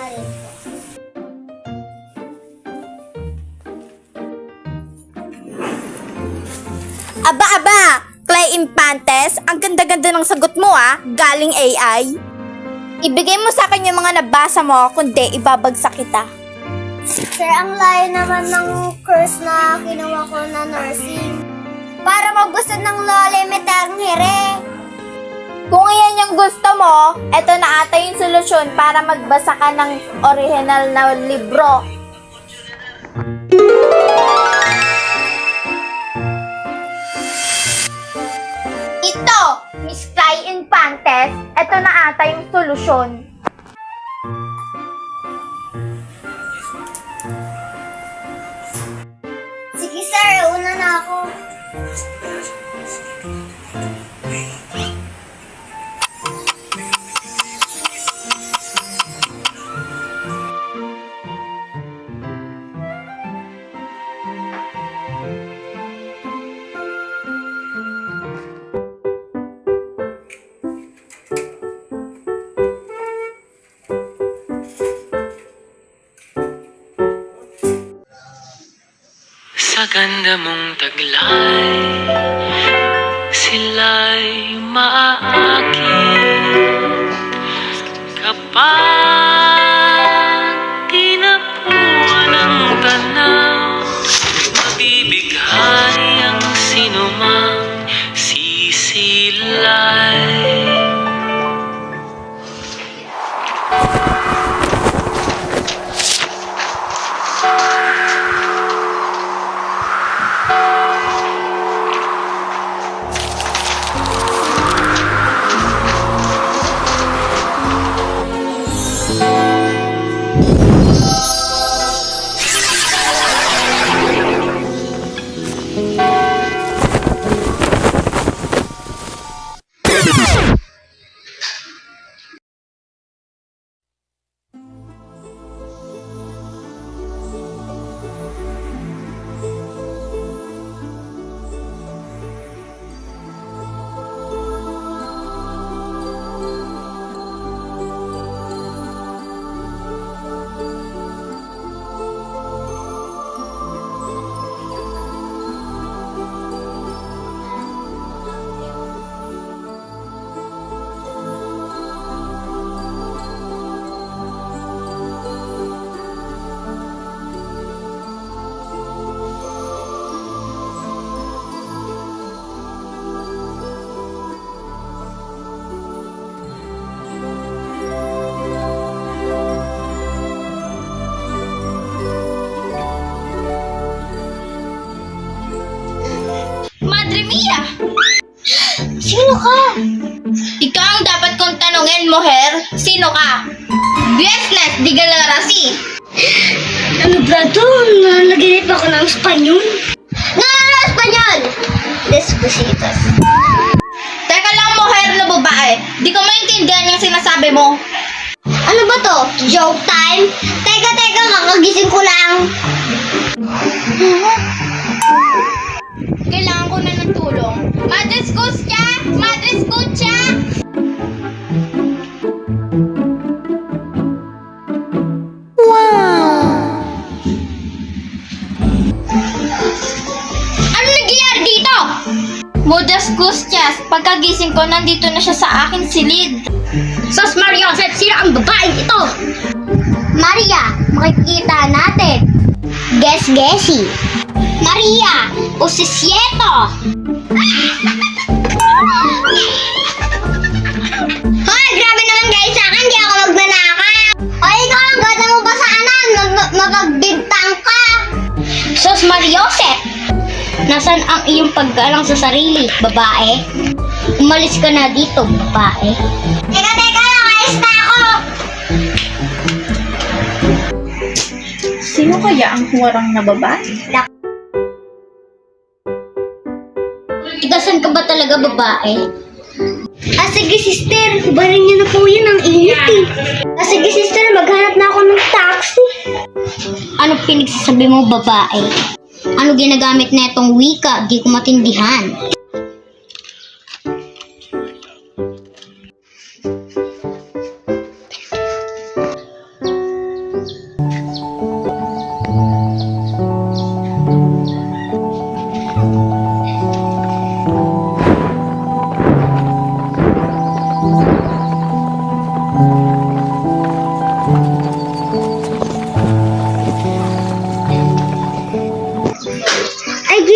Ayun po. Aba! Clay Infantes, ang ganda-ganda ng sagot mo galing AI. Ibigay mo sa akin yung mga nabasa mo, kundi ibabagsak kita. Sir, ang layo naman ng course na kinuha ko na nursing. Para magbusod ng lolimeter ng here. Kung iyan yung gusto mo, eto na ata yung solusyon para magbasa ka ng original na libro. Ito, Miss Clay Infantes, eto na ata yung solusyon. Sige sir, una na ako. Sa ganda mong taglay, sila'y maaakit kapag tinapuan ang tanaw. Mabibighani ang sinumang sisilay. Madre mia! Sino ka? Ikaw ang dapat kong tanungin, moher. Sino ka? Business di galarasi. Ano ba to? Nanaginip ako ng Espanyol? Espanyol! Despacito. Teka lang, moher na babae. Di ko maintindihan yung sinasabi mo. Ano ba to? Joke time? Teka, kakagising ko lang. Kailangan ko na ng tulong. Madre Scotia! Madre Scotia! Ano nangyayari dito? Modas Gustias, pagkagising ko, nandito na siya sa aking silid. Sos Maria Joseph, sino ang babaeng ito? Maria, makikita natin. Guess-guessy. Maria, usisyeto. Hoy, grabe naman guys sa akin, di ako magnanakaw. Hoy, ikaw ang ganda mo ba sa anan? Mapagbintang ka. Sos Maria Joseph, nasan ang iyong paggalang sa sarili, babae? Umalis ka na dito, babae. Teka, nakayos na ako. Sino kaya ang huwarang na babae? Igasan ka ba talaga, babae? Sige sister, hubarin niyo na po yun, ang init eh. Sige sister, maghanap na ako ng taxi. Ano pinagsasabi mo, babae? Ano ginagamit na itong wika? Di ko matindihan.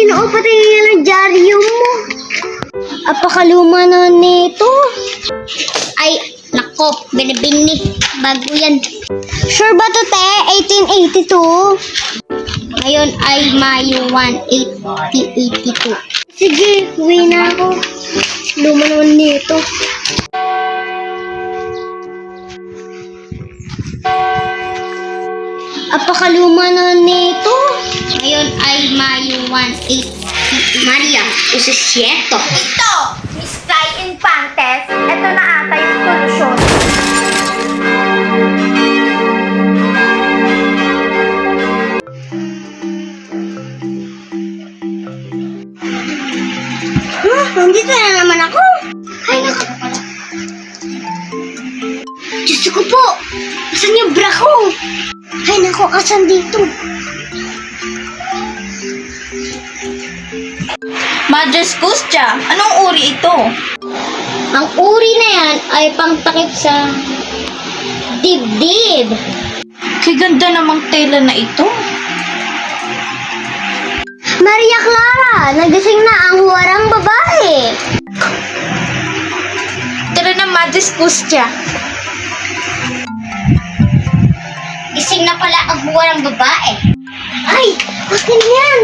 Ginoo, pati yan ang dyaryo mo. Apakaluma na nito. Ay, nako, binibini. Bago yan. Sure ba to, te? 1882? Ngayon ay Mayo 1, 1882. Sige, uwi na ako. Luma naman nito. Apakaluma na nito. Ngayon ay Mayo 1, 8. Maria, 17. Ito, Miss Clay Infantes, ito na ata yung solusyon. Nandito na naman ako. Ay, naku. Diyos ko po. Asan yung bra ko? Ay, naku. Asan dito? Madre Scotia, anong uri ito? Ang uri na yan ay pangtakip sa dibdib. Kaganda namang tela na ito. Maria Clara, nagising na ang huwarang babae. Tara na, Madre Scotia. Gising na pala ang huwarang babae. Ay, akin yan.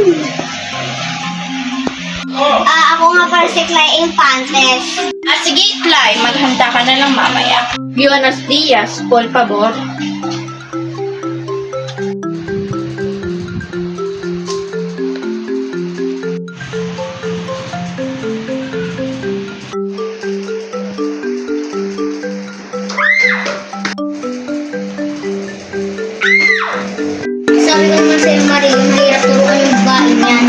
Ako nga para si Clay Infantes. Sige, Clay, maghanda ka na lang mamaya. Buenos dias, por favor. Sabi ko nga sa'yo, Maria, mahirap turuan yung babae niyan.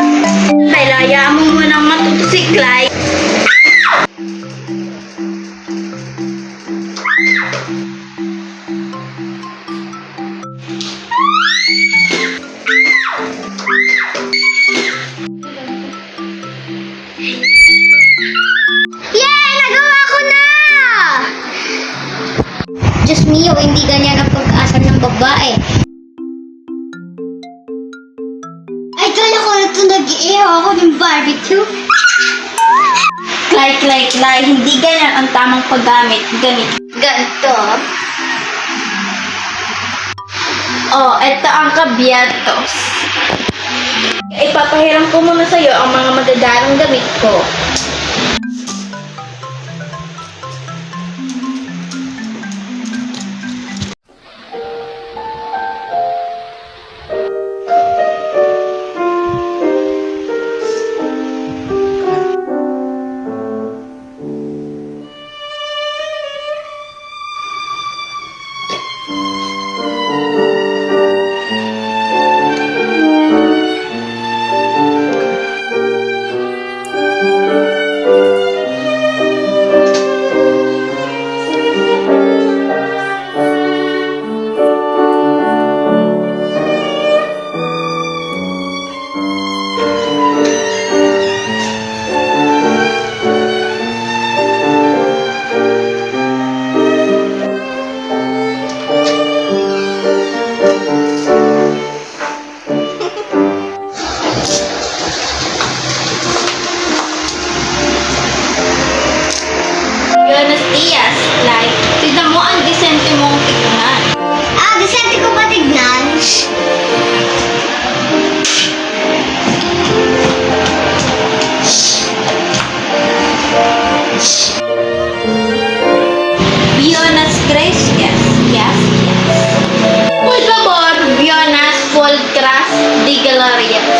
Kaya mo munang matuto si Clay. Yay! Nagawa ko na! Diyos mio, hindi ganyan ang pag-asa ng babae. Ay, kala ko na ito nag-iihaw ako ng barbecue. Clay, hindi ganyan ang tamang paggamit. Ganito. Oh, ito ang kabyatos. Ipapahiram ko muna sa'yo ang mga magagarang damit ko. Buenos dias, Clay. Tignan mo ang disente mong tignan. Disente ko ba tignan? Buenas gracias. Yes. Por favor, buenas pulcras de glorias.